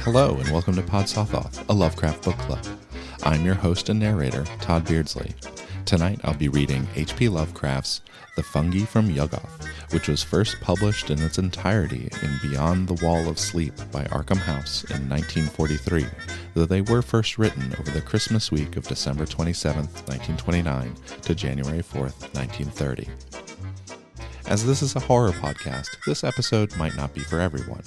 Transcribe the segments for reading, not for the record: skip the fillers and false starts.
Hello and welcome to Pod Sothoth, a Lovecraft book club. I'm your host and narrator, Todd Beardsley. Tonight I'll be reading H.P. Lovecraft's The Fungi From Yuggoth, which was first published in its entirety in Beyond the Wall of Sleep by Arkham House in 1943, though they were first written over the Christmas week of December 27, 1929 to January 4th, 1930. As this is a horror podcast, this episode might not be for everyone.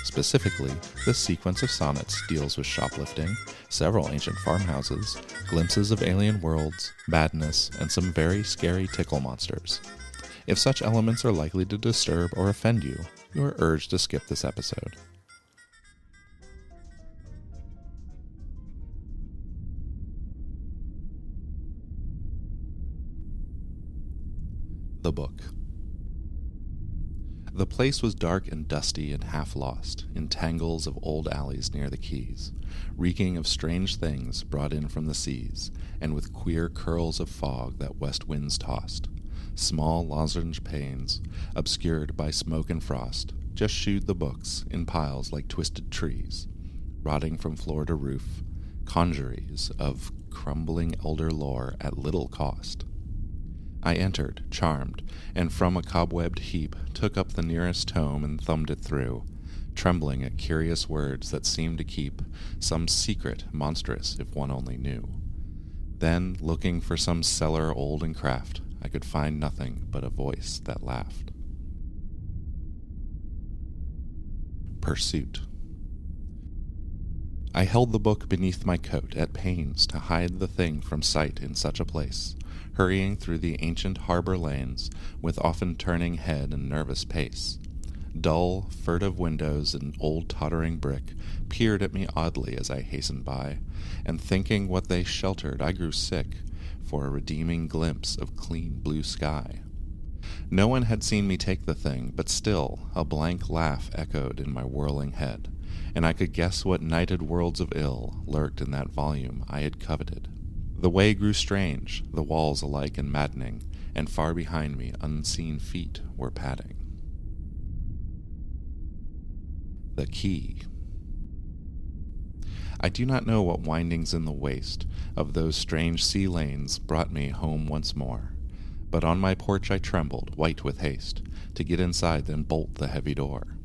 Specifically, this sequence of sonnets deals with shoplifting, several ancient farmhouses, glimpses of alien worlds, madness, and some very scary tickle monsters. If such elements are likely to disturb or offend you, you are urged to skip this episode. The book. The place was dark and dusty and half lost, in tangles of old alleys near the quays, reeking of strange things brought in from the seas, and with queer curls of fog that west winds tossed. Small lozenge panes, obscured by smoke and frost, just shewed the books in piles like twisted trees, rotting from floor to roof, conjuries of crumbling elder lore at little cost. I entered, charmed, and from a cobwebbed heap took up the nearest tome and thumbed it through, trembling at curious words that seemed to keep some secret monstrous if one only knew. Then, looking for some cellar old in craft, I could find nothing but a voice that laughed. Pursuit. I held the book beneath my coat, at pains to hide the thing from sight in such a place, hurrying through the ancient harbor lanes, with often turning head and nervous pace. Dull, furtive windows and old tottering brick peered at me oddly as I hastened by, and thinking what they sheltered I grew sick for a redeeming glimpse of clean blue sky. No one had seen me take the thing, but still a blank laugh echoed in my whirling head, and I could guess what nighted worlds of ill lurked in that volume I had coveted. The way grew strange, the walls alike and maddening, and far behind me unseen feet were padding. The key. I do not know what windings in the waste of those strange sea lanes brought me home once more, but on my porch I trembled, white with haste, to get inside and bolt the heavy door.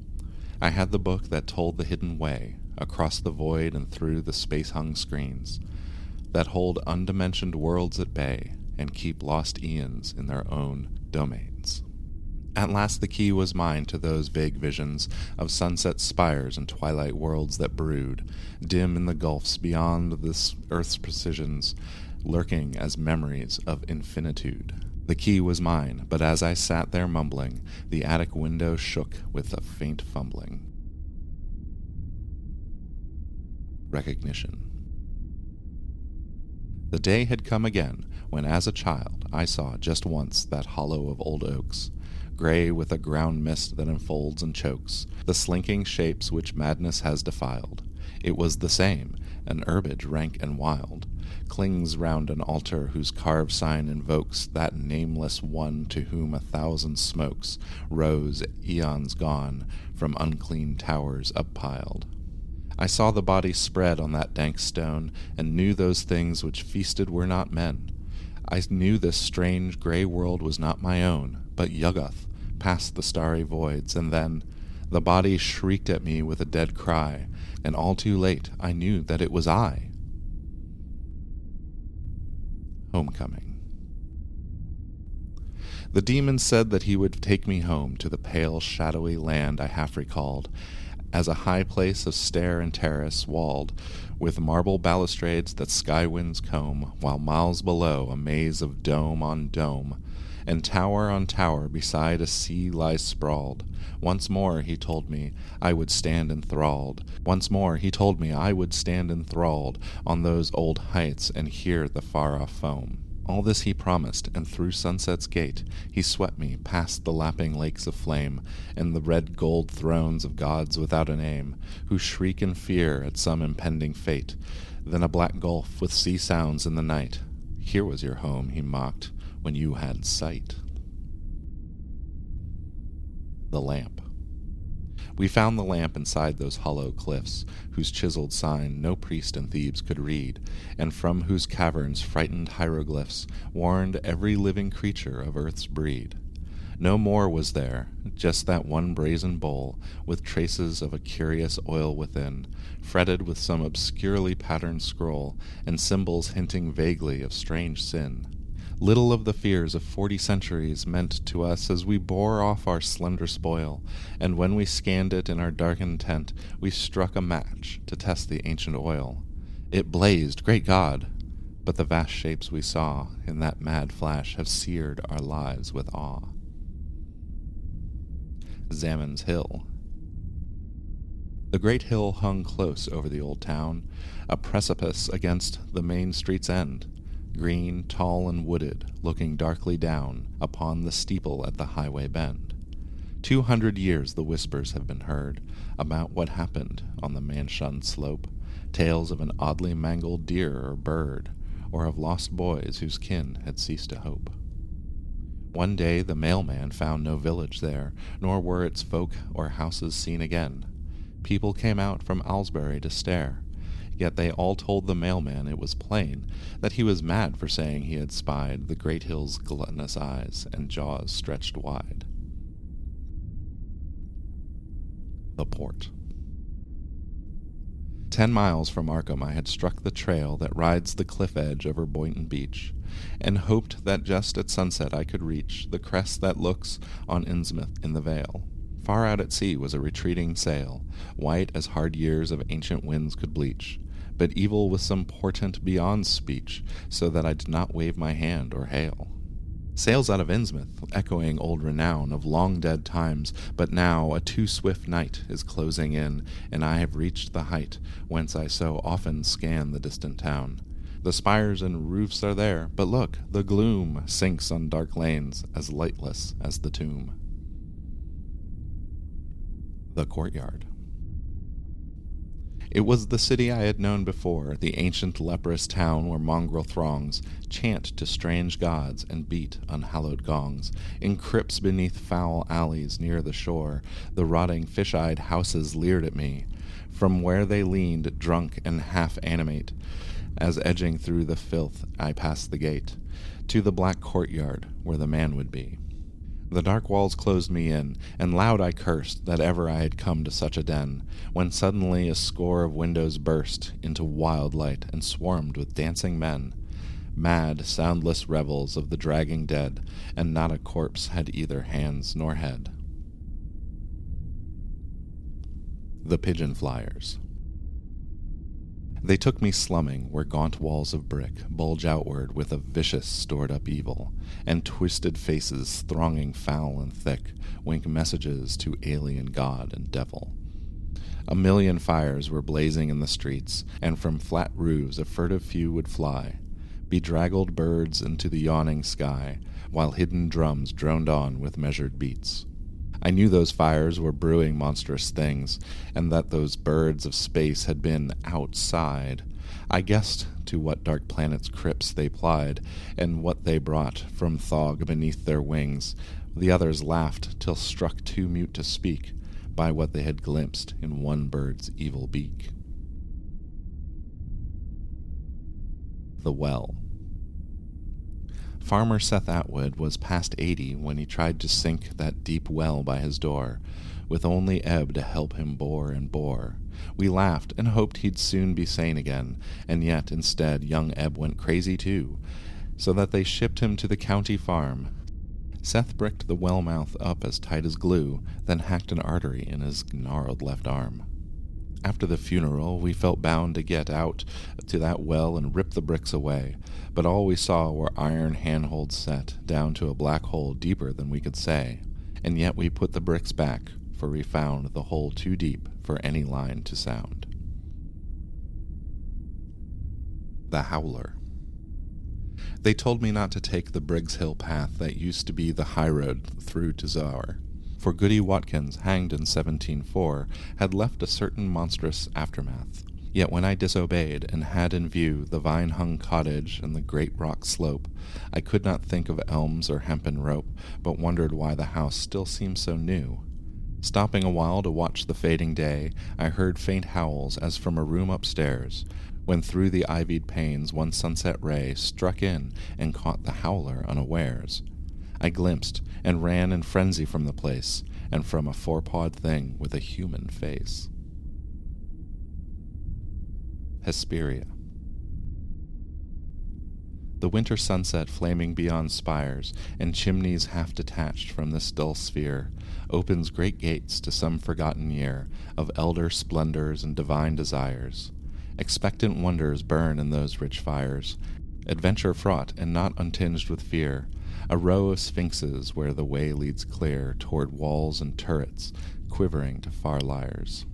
I had the book that told the hidden way, across the void and through the space-hung screens, that hold undimensioned worlds at bay and keep lost eons in their own domains. At last the key was mine to those vague visions of sunset spires and twilight worlds that brood, dim in the gulfs beyond this earth's precisions, lurking as memories of infinitude. The key was mine, but as I sat there mumbling, the attic window shook with a faint fumbling. Recognition. The day had come again, when as a child I saw just once that hollow of old oaks, gray with a ground mist that enfolds and chokes the slinking shapes which madness has defiled. It was the same, an herbage rank and wild, clings round an altar whose carved sign invokes that nameless one to whom 1,000 smokes rose eons gone from unclean towers uppiled. I saw the body spread on that dank stone, and knew those things which feasted were not men. I knew this strange grey world was not my own, but Yuggoth, past the starry voids, and then the body shrieked at me with a dead cry, and all too late I knew that it was I. Homecoming. The demon said that he would take me home to the pale, shadowy land I half recalled, as a high place of stair and terrace walled with marble balustrades that sky winds comb, while miles below a maze of dome on dome, and tower on tower beside a sea lies sprawled. Once more he told me I would stand enthralled. Once more he told me I would stand enthralled on those old heights and hear the far-off foam. All this he promised, and through sunset's gate he swept me past the lapping lakes of flame and the red gold thrones of gods without a name, who shriek in fear at some impending fate. Then a black gulf with sea sounds in the night. Here was your home, he mocked, when you had sight. The lamp. We found the lamp inside those hollow cliffs, whose chiseled sign no priest in Thebes could read, and from whose caverns frightened hieroglyphs warned every living creature of earth's breed. No more was there, just that one brazen bowl, with traces of a curious oil within, fretted with some obscurely patterned scroll, and symbols hinting vaguely of strange sin. Little of the fears of 40 centuries meant to us as we bore off our slender spoil, and when we scanned it in our darkened tent, we struck a match to test the ancient oil. It blazed, great God! But the vast shapes we saw in that mad flash have seared our lives with awe. Zamon's Hill. The great hill hung close over the old town, a precipice against the main street's end, green, tall, and wooded, looking darkly down upon the steeple at the highway bend. 200 years the whispers have been heard about what happened on the man-shunned slope, tales of an oddly mangled deer or bird, or of lost boys whose kin had ceased to hope. One day the mailman found no village there, nor were its folk or houses seen again. People came out from Aylesbury to stare, yet they all told the mailman it was plain that he was mad for saying he had spied the great hill's gluttonous eyes and jaws stretched wide. The Port. 10 miles from Arkham I had struck the trail that rides the cliff edge over Boynton Beach, and hoped that just at sunset I could reach the crest that looks on Innsmouth in the Vale. Far out at sea was a retreating sail, white as hard years of ancient winds could bleach, but evil with some portent beyond speech, so that I did not wave my hand or hail. Sails out of Innsmouth, echoing old renown of long-dead times, but now a too swift night is closing in, and I have reached the height whence I so often scan the distant town. The spires and roofs are there, but look, the gloom sinks on dark lanes, as lightless as the tomb. The Courtyard. It was the city I had known before, the ancient leprous town where mongrel throngs chant to strange gods and beat unhallowed gongs. In crypts beneath foul alleys near the shore, the rotting fish-eyed houses leered at me, from where they leaned drunk and half-animate, as edging through the filth I passed the gate, to the black courtyard where the man would be. The dark walls closed me in, and loud I cursed that ever I had come to such a den, when suddenly a score of windows burst into wild light and swarmed with dancing men, mad, soundless revels of the dragging dead, and not a corpse had either hands nor head. The Pigeon Flyers. They took me slumming where gaunt walls of brick bulge outward with a vicious stored-up evil, and twisted faces thronging foul and thick wink messages to alien god and devil. A million fires were blazing in the streets, and from flat roofs a furtive few would fly, bedraggled birds into the yawning sky, while hidden drums droned on with measured beats. I knew those fires were brewing monstrous things, and that those birds of space had been outside. I guessed to what dark planet's crypts they plied, and what they brought from Thog beneath their wings. The others laughed till struck too mute to speak, by what they had glimpsed in one bird's evil beak. The Well. Farmer Seth Atwood was past 80 when he tried to sink that deep well by his door, with only Ebb to help him bore and bore. We laughed and hoped he'd soon be sane again, and yet instead young Ebb went crazy too, so that they shipped him to the county farm. Seth bricked the well mouth up as tight as glue, then hacked an artery in his gnarled left arm. After the funeral, we felt bound to get out to that well and rip the bricks away, but all we saw were iron handholds set down to a black hole deeper than we could say, and yet we put the bricks back, for we found the hole too deep for any line to sound. The Howler. They told me not to take the Briggs Hill path that used to be the high road through to Zower, for Goody Watkins, hanged in 1704, had left a certain monstrous aftermath. Yet when I disobeyed, and had in view the vine-hung cottage and the great rock slope, I could not think of elms or hempen rope, but wondered why the house still seemed so new. Stopping a while to watch the fading day, I heard faint howls as from a room upstairs, when through the ivied panes one sunset ray struck in and caught the howler unawares. I glimpsed and ran in frenzy from the place, and from a four-pawed thing with a human face. Hesperia. The winter sunset flaming beyond spires, and chimneys half detached from this dull sphere, opens great gates to some forgotten year of elder splendors and divine desires. Expectant wonders burn in those rich fires, adventure fraught and not untinged with fear, a row of sphinxes where the way leads clear toward walls and turrets, quivering to far lyres.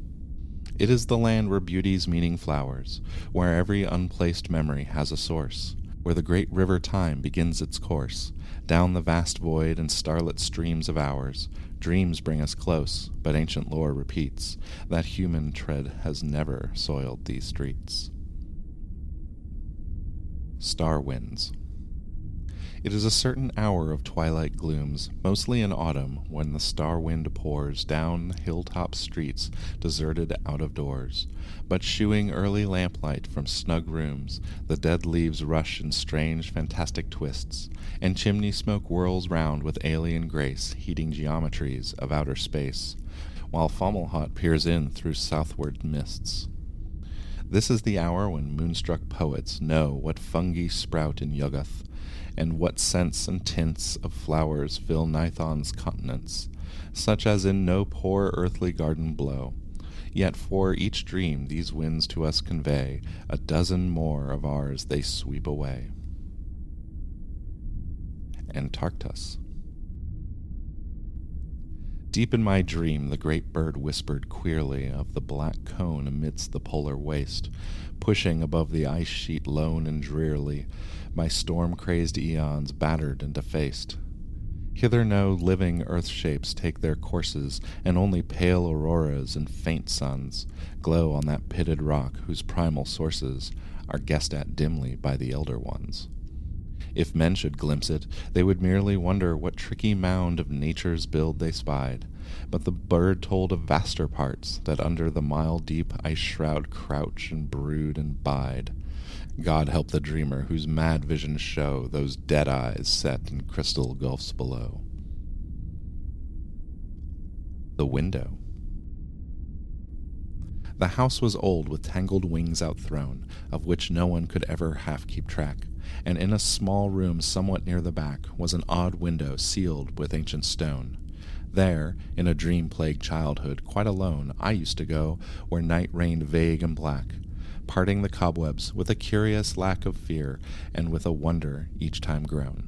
It is the land where beauty's meaning flowers, where every unplaced memory has a source, where the great river time begins its course, down the vast void and starlit streams of hours. Dreams bring us close, but ancient lore repeats that human tread has never soiled these streets. Star winds. It is a certain hour of twilight glooms, mostly in autumn, when the star wind pours down hilltop streets deserted out of doors. But shooing early lamplight from snug rooms, the dead leaves rush in strange, fantastic twists, and chimney smoke whirls round with alien grace, heating geometries of outer space, while Fomalhaut peers in through southward mists. This is the hour when moonstruck poets know what fungi sprout in Yuggoth, and what scents and tints of flowers fill Nithon's continents, such as in no poor earthly garden blow. Yet for each dream these winds to us convey, a dozen more of ours they sweep away. Antarctus. Deep in my dream the great bird whispered queerly of the black cone amidst the polar waste, pushing above the ice sheet lone and drearily, my storm-crazed eons battered and defaced. Hither no living earth-shapes take their courses, and only pale auroras and faint suns glow on that pitted rock whose primal sources are guessed at dimly by the elder ones. If men should glimpse it, they would merely wonder what tricky mound of nature's build they spied. But the bird told of vaster parts that under the mile-deep ice-shroud crouch and brood and bide. God help the dreamer whose mad visions show those dead eyes set in crystal gulfs below. The window. The house was old with tangled wings outthrown, of which no one could ever half keep track, and in a small room somewhat near the back was an odd window sealed with ancient stone. There, in a dream-plagued childhood, quite alone, I used to go where night reigned vague and black, parting the cobwebs with a curious lack of fear and with a wonder each time grown.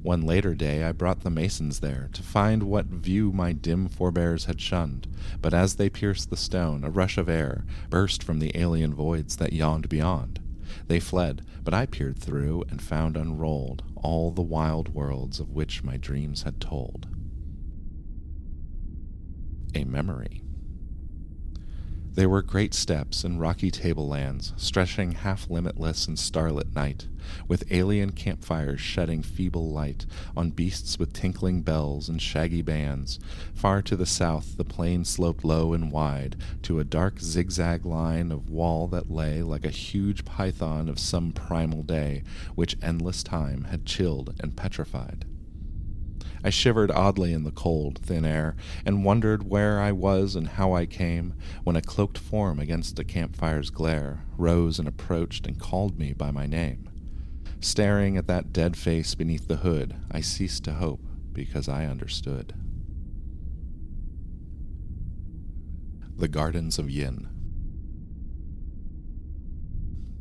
One later day I brought the masons there to find what view my dim forebears had shunned, but as they pierced the stone, a rush of air burst from the alien voids that yawned beyond. They fled, but I peered through and found unrolled all the wild worlds of which my dreams had told. A memory. There were great steppes and rocky tablelands, stretching half-limitless in starlit night, with alien campfires shedding feeble light on beasts with tinkling bells and shaggy bands. Far to the south the plain sloped low and wide to a dark zigzag line of wall that lay like a huge python of some primal day, which endless time had chilled and petrified. I shivered oddly in the cold, thin air, and wondered where I was and how I came, when a cloaked form against a campfire's glare rose and approached and called me by my name. Staring at that dead face beneath the hood, I ceased to hope because I understood. The Gardens of Yin.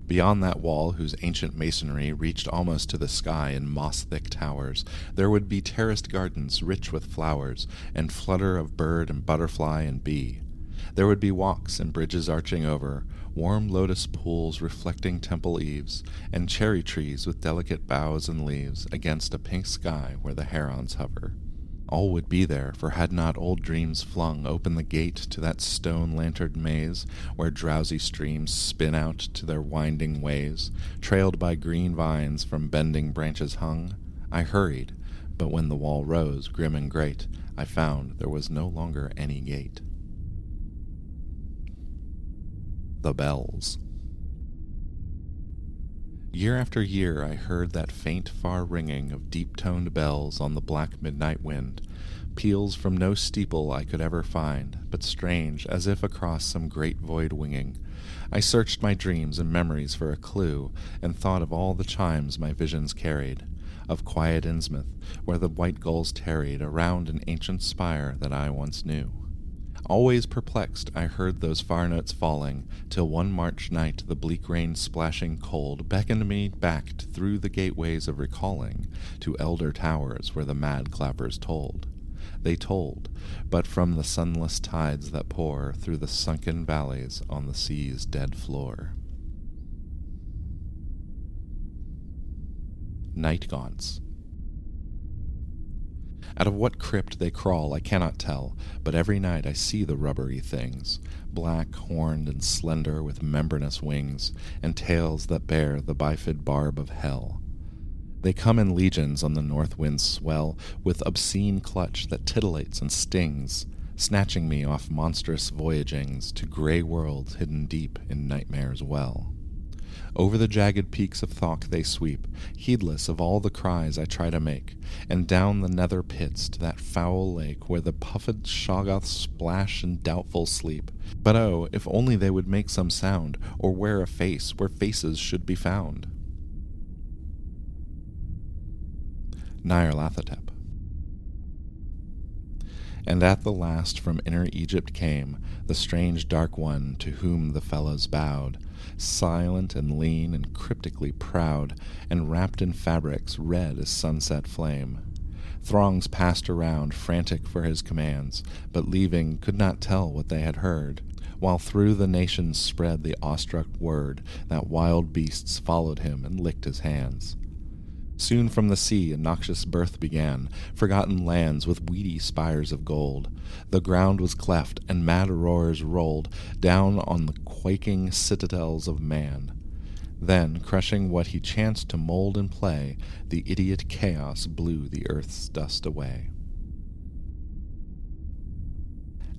Beyond that wall, whose ancient masonry reached almost to the sky in moss-thick towers, there would be terraced gardens rich with flowers, and flutter of bird and butterfly and bee. There would be walks and bridges arching over, warm lotus pools reflecting temple eaves, and cherry trees with delicate boughs and leaves against a pink sky where the herons hover. All would be there, for had not old dreams flung open the gate to that stone-lanterned maze, where drowsy streams spin out to their winding ways, trailed by green vines from bending branches hung? I hurried, But when the wall rose, grim and great, I found there was no longer any gate. The bells. Year after year I heard that faint, far ringing of deep-toned bells on the black midnight wind, peals from no steeple I could ever find, but strange, as if across some great void winging. I searched my dreams and memories for a clue, and thought of all the chimes my visions carried, of quiet Innsmouth, where the white gulls tarried around an ancient spire that I once knew. Always perplexed, I heard those far notes falling, till one March night the bleak rain splashing cold beckoned me back through the gateways of recalling to elder towers where the mad clappers tolled. They tolled, but from the sunless tides that pour through the sunken valleys on the sea's dead floor. Night gaunts. Out of what crypt they crawl I cannot tell, but every night I see the rubbery things, black, horned, and slender with membranous wings, and tails that bear the bifid barb of hell. They come in legions on the north wind's swell, with obscene clutch that titillates and stings, snatching me off monstrous voyagings to grey worlds hidden deep in nightmare's well. Over the jagged peaks of Thok they sweep, heedless of all the cries I try to make, and down the nether pits to that foul lake where the puffed shoggoths splash in doubtful sleep. But oh, if only they would make some sound, or wear a face where faces should be found. Nyarlathotep. And at the last from inner Egypt came the strange dark one to whom the fellows bowed, silent and lean and cryptically proud, and wrapped in fabrics red as sunset flame. Throngs passed around, frantic for his commands, but leaving could not tell what they had heard, while through the nations spread the awestruck word that wild beasts followed him and licked his hands. Soon from the sea a noxious birth began, forgotten lands with weedy spires of gold. The ground was cleft, and mad roars rolled down on the quaking citadels of man. Then, crushing what he chanced to mold and play, the idiot chaos blew the earth's dust away.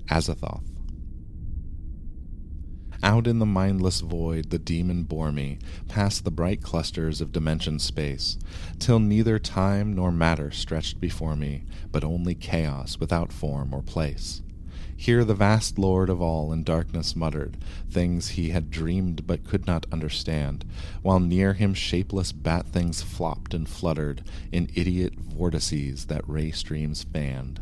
Azathoth. Out in the mindless void the demon bore me, past the bright clusters of dimension space, till neither time nor matter stretched before me, but only chaos without form or place. Here the vast Lord of all in darkness muttered things he had dreamed but could not understand, while near him shapeless bat things flopped and fluttered in idiot vortices that ray streams fanned.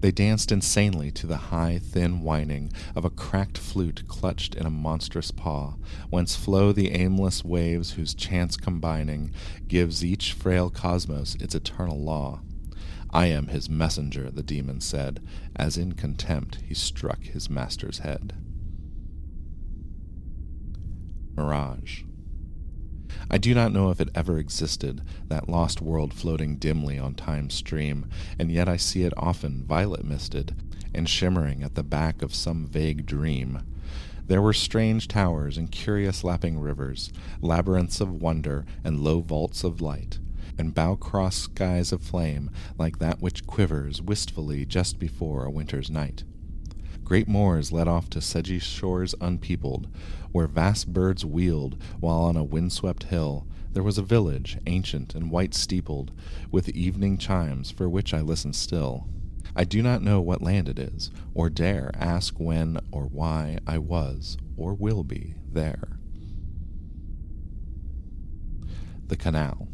They danced insanely to the high, thin whining of a cracked flute clutched in a monstrous paw, whence flow the aimless waves whose chance combining gives each frail cosmos its eternal law. I am his messenger, the demon said, as in contempt he struck his master's head. Mirage. I do not know if it ever existed, that lost world floating dimly on time's stream, and yet I see it often violet-misted, and shimmering at the back of some vague dream. There were strange towers and curious lapping rivers, labyrinths of wonder and low vaults of light, and bow-crossed skies of flame like that which quivers wistfully just before a winter's night. Great moors led off to sedgy shores unpeopled, where vast birds wheeled, while on a windswept hill there was a village, ancient and white-steepled, with evening chimes for which I listen still. I do not know what land it is, or dare ask when or why I was, or will be, there. The Canal.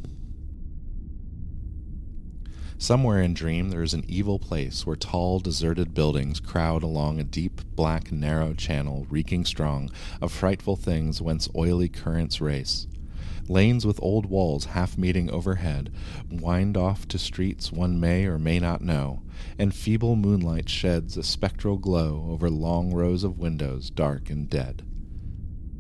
Somewhere in Dream there is an evil place where tall, deserted buildings crowd along a deep, black, narrow channel reeking strong of frightful things whence oily currents race. Lanes with old walls half meeting overhead wind off to streets one may or may not know, and feeble moonlight sheds a spectral glow over long rows of windows dark and dead.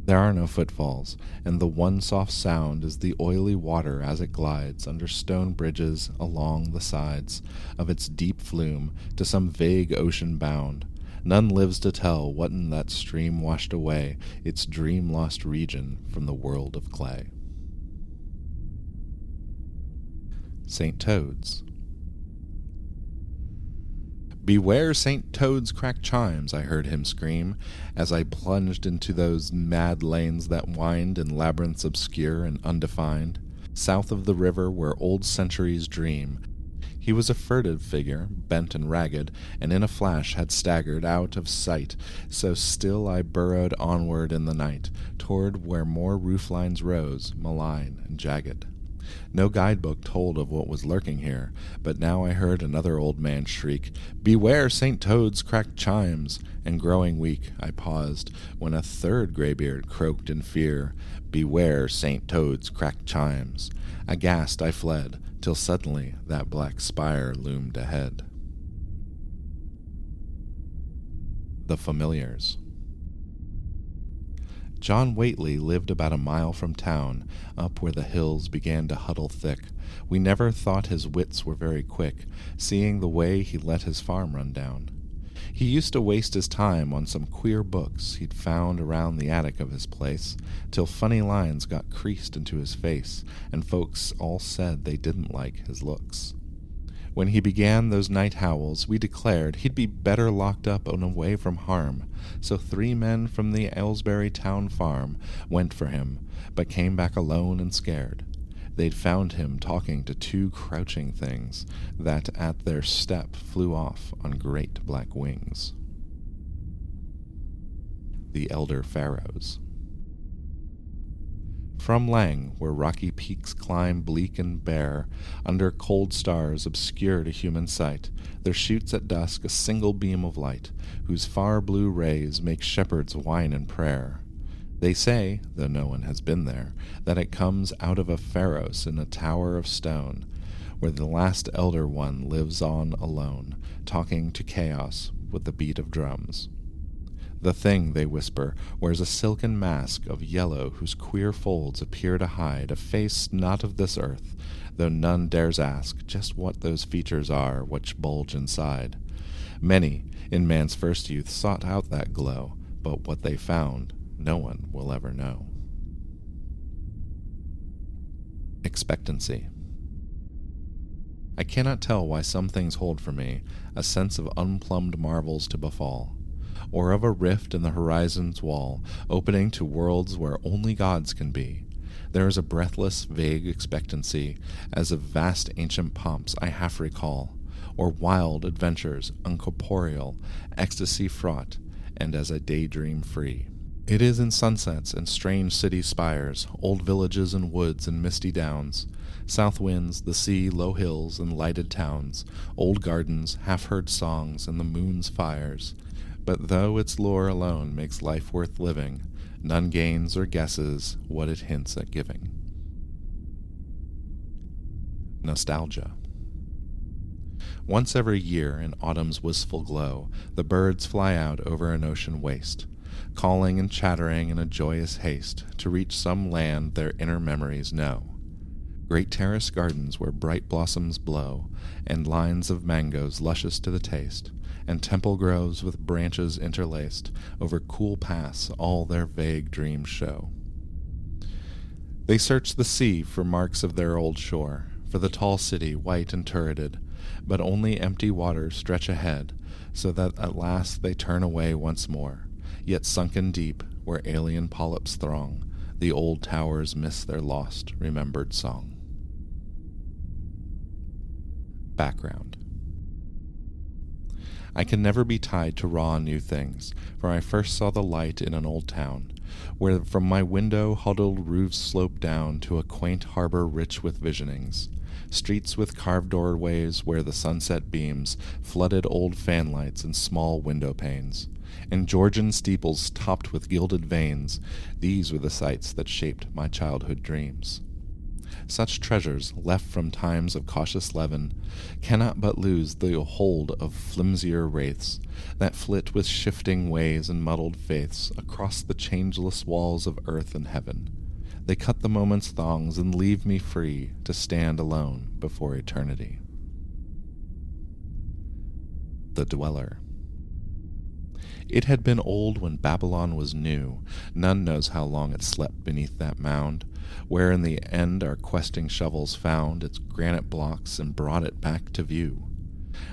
There are no footfalls, and the one soft sound is the oily water as it glides under stone bridges along the sides of its deep flume to some vague ocean bound. None lives to tell what in that stream washed away its dream-lost region from the world of clay. St. Toad's. "Beware St. Toad's cracked chimes," I heard him scream, as I plunged into those mad lanes that wind in labyrinths obscure and undefined, south of the river where old centuries dream. He was a furtive figure, bent and ragged, and in a flash had staggered out of sight, so still I burrowed onward in the night, toward where more rooflines rose, malign and jagged. No guidebook told of what was lurking here, but now I heard another old man shriek, "Beware St. Toad's cracked chimes!" And growing weak, I paused, when a third graybeard croaked in fear, "Beware St. Toad's cracked chimes!" Aghast I fled, till suddenly that black spire loomed ahead. The Familiars. John Whately lived about a mile from town, up where the hills began to huddle thick. We never thought his wits were very quick, seeing the way he let his farm run down. He used to waste his time on some queer books he'd found around the attic of his place, till funny lines got creased into his face, and folks all said they didn't like his looks. When he began those night howls, we declared he'd be better locked up and away from harm, so 3 men from the Aylesbury town farm went for him, but came back alone and scared. They'd found him talking to 2 crouching things that at their step flew off on great black wings. The Elder Pharaohs. From Lang, where rocky peaks climb bleak and bare, under cold stars obscure to human sight, there shoots at dusk a single beam of light, whose far blue rays make shepherds whine in prayer. They say, though no one has been there, that it comes out of a pharos in a tower of stone, where the last Elder One lives on alone, talking to chaos with the beat of drums. The thing, they whisper, wears a silken mask of yellow whose queer folds appear to hide a face not of this earth, though none dares ask just what those features are which bulge inside. Many, in man's first youth, sought out that glow, but what they found, no one will ever know. Expectancy. I cannot tell why some things hold for me a sense of unplumbed marvels to befall, or of a rift in the horizon's wall, opening to worlds where only gods can be. There is a breathless, vague expectancy, as of vast ancient pomps I half recall, or wild adventures, uncorporeal, ecstasy fraught, and as a daydream free. It is in sunsets and strange city spires, old villages and woods and misty downs, south winds, the sea, low hills, and lighted towns, old gardens, half-heard songs, and the moon's fires. But though its lore alone makes life worth living, none gains or guesses what it hints at giving. Nostalgia. Once every year, in autumn's wistful glow, the birds fly out over an ocean waste, calling and chattering in a joyous haste to reach some land their inner memories know. Great terrace gardens where bright blossoms blow, and lines of mangoes luscious to the taste, and temple groves with branches interlaced, over cool paths all their vague dreams show. They search the sea for marks of their old shore, for the tall city white and turreted, but only empty waters stretch ahead, so that at last they turn away once more, yet sunken deep, where alien polyps throng, the old towers miss their lost, remembered song. Background. I can never be tied to raw new things, for I first saw the light in an old town, where from my window huddled roofs sloped down to a quaint harbor rich with visionings, streets with carved doorways where the sunset beams flooded old fanlights and small window panes, and Georgian steeples topped with gilded vanes. These were the sights that shaped my childhood dreams. Such treasures, left from times of cautious leaven, cannot but lose the hold of flimsier wraiths, that flit with shifting ways and muddled faiths across the changeless walls of earth and heaven. They cut the moment's thongs and leave me free to stand alone before eternity. The Dweller. It had been old when Babylon was new. None knows how long it slept beneath that mound, where in the end our questing shovels found its granite blocks and brought it back to view.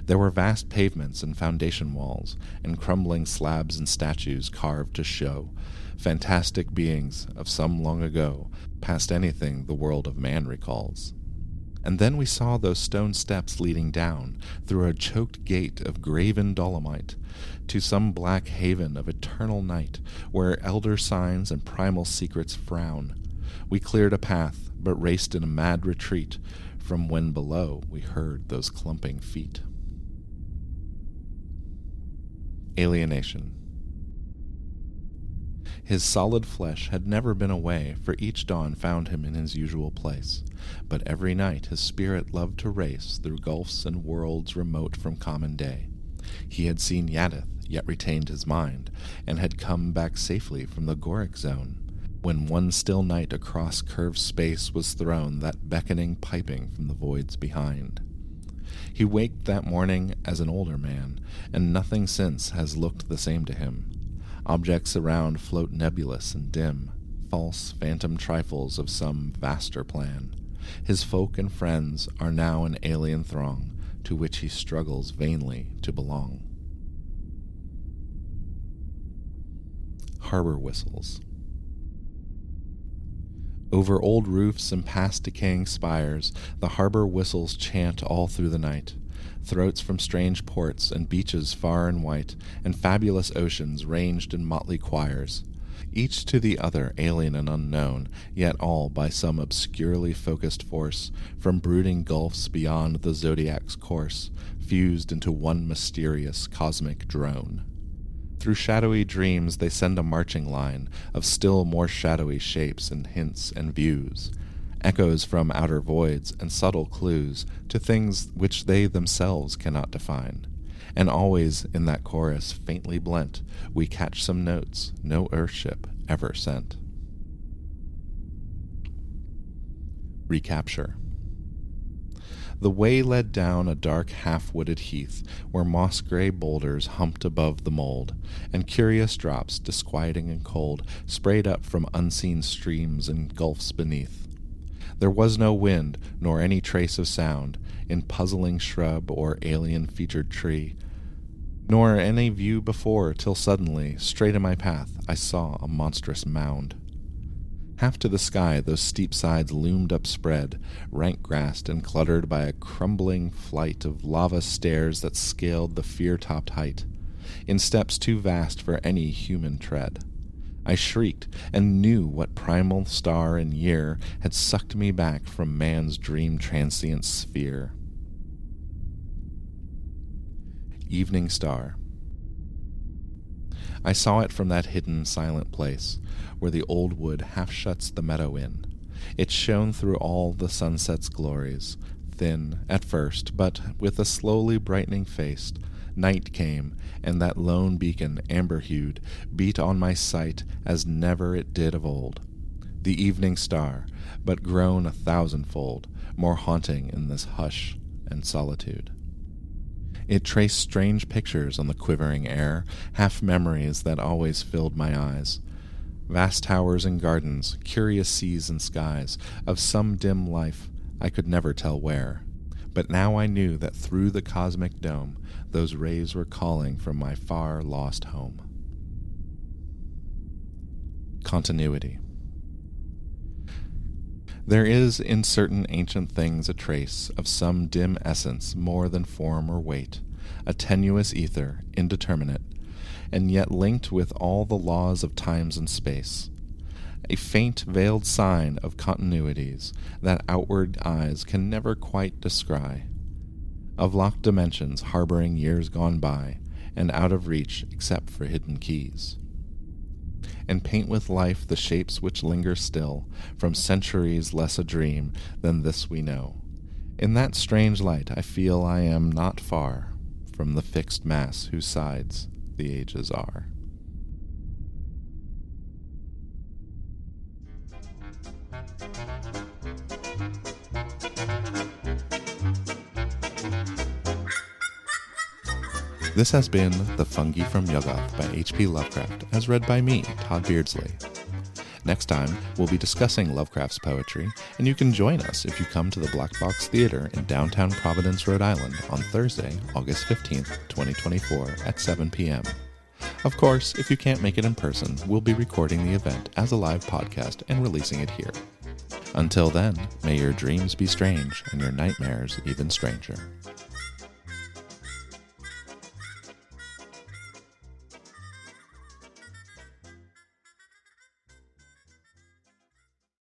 There were vast pavements and foundation walls, and crumbling slabs and statues carved to show fantastic beings of some long ago, past anything the world of man recalls. And then we saw those stone steps leading down through a choked gate of graven dolomite to some black haven of eternal night, where elder signs and primal secrets frown. We cleared a path, but raced in a mad retreat from when below we heard those clumping feet. Alienation. His solid flesh had never been away, for each dawn found him in his usual place. But every night his spirit loved to race through gulfs and worlds remote from common day. He had seen Yadith, yet retained his mind, and had come back safely from the Goric zone, when one still night across curved space was thrown that beckoning piping from the voids behind. He waked that morning as an older man, and nothing since has looked the same to him. Objects around float nebulous and dim, false phantom trifles of some vaster plan. His folk and friends are now an alien throng, to which he struggles vainly to belong. Harbor whistles. Over old roofs and past decaying spires, the harbor whistles chant all through the night. Throats from strange ports and beaches far and white, and fabulous oceans ranged in motley choirs, each to the other alien and unknown, yet all by some obscurely focused force, from brooding gulfs beyond the zodiac's course, fused into one mysterious cosmic drone. Through shadowy dreams they send a marching line of still more shadowy shapes and hints and views, echoes from outer voids and subtle clues to things which they themselves cannot define. And always in that chorus faintly blent, we catch some notes no earthship ever sent. Recapture. The way led down a dark half-wooded heath, where moss-gray boulders humped above the mold, and curious drops, disquieting and cold, sprayed up from unseen streams and gulfs beneath. There was no wind, nor any trace of sound, in puzzling shrub or alien-featured tree, nor any view before, till suddenly, straight in my path, I saw a monstrous mound. Half to the sky those steep sides loomed upspread, rank-grassed and cluttered by a crumbling flight of lava stairs that scaled the fear-topped height, in steps too vast for any human tread. I shrieked, and knew what primal star and year had sucked me back from man's dream-transient sphere. Evening Star. I saw it from that hidden, silent place, where the old wood half shuts the meadow in. It shone through all the sunset's glories, thin at first, but with a slowly brightening face. Night came, and that lone beacon, amber-hued, beat on my sight as never it did of old. The evening star, but grown 1,000-fold, more haunting in this hush and solitude. It traced strange pictures on the quivering air, half-memories that always filled my eyes. Vast towers and gardens, curious seas and skies, of some dim life I could never tell where. But now I knew that through the cosmic dome those rays were calling from my far-lost home. Continuity. There is in certain ancient things a trace of some dim essence more than form or weight, a tenuous ether, indeterminate, and yet linked with all the laws of times and space. A faint veiled sign of continuities that outward eyes can never quite descry, of locked dimensions harboring years gone by, and out of reach except for hidden keys. And paint with life the shapes which linger still, from centuries less a dream than this we know. In that strange light I feel I am not far from the fixed mass whose sides the ages are. This has been The Fungi from Yuggoth by H.P. Lovecraft, as read by me, Todd Beardsley. Next time, we'll be discussing Lovecraft's poetry, and you can join us if you come to the Black Box Theater in downtown Providence, Rhode Island on Thursday, August 15th, 2024 at 7 p.m. Of course, if you can't make it in person, we'll be recording the event as a live podcast and releasing it here. Until then, may your dreams be strange and your nightmares even stranger.